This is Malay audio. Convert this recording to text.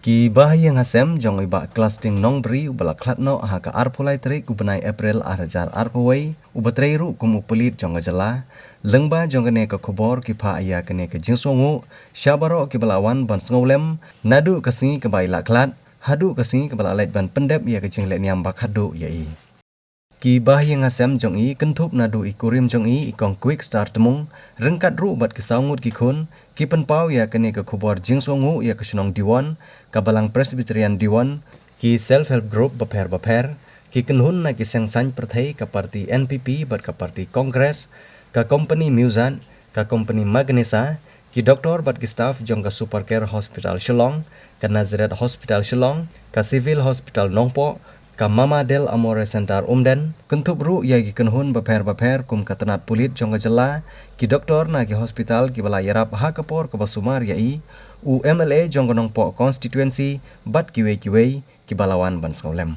Ki bahaya ngasem jong iba kelas ting nong beri ubala klatno aha ka arpulai terik ubenai April arajar arpawai ubatrei ru kum upelit jong jala lengba jong kene ka khobor ki pha aya kene ka jingsongu syabaro ki balawan ban sngolem nadu kasingi ka baila klat hadu kasingi ka balalait ban pendep ya ka jinglek niam bakhadu yai Ki bahaya ngasem jong i kentup nadu ikurim jong i ikong quick start temung rengkat ru bat kesaungut ki khun ki penpau ya kene ka khobor jingsongu ya ka snong diwan ka balang Presbyterian diwan ki self help group baper ki kenhun na ki sengsan perthai ka parti NPP bat ka parti Kongres ka company Musan ka company Magnesa ki doktor bat ki staff jong ka Supercare Hospital Shillong ka Nazareth Hospital Shillong ka Civil Hospital Nongpo ka Mama Del Amore Center Umden kentup ru ya ki kenhun baper kum katanat pulit jong jela ki doktor na ki hospital ki bala yarap ha kapor ka basumar yai u MLA jong nong po constituency bat kiwe ki balawan ban skolem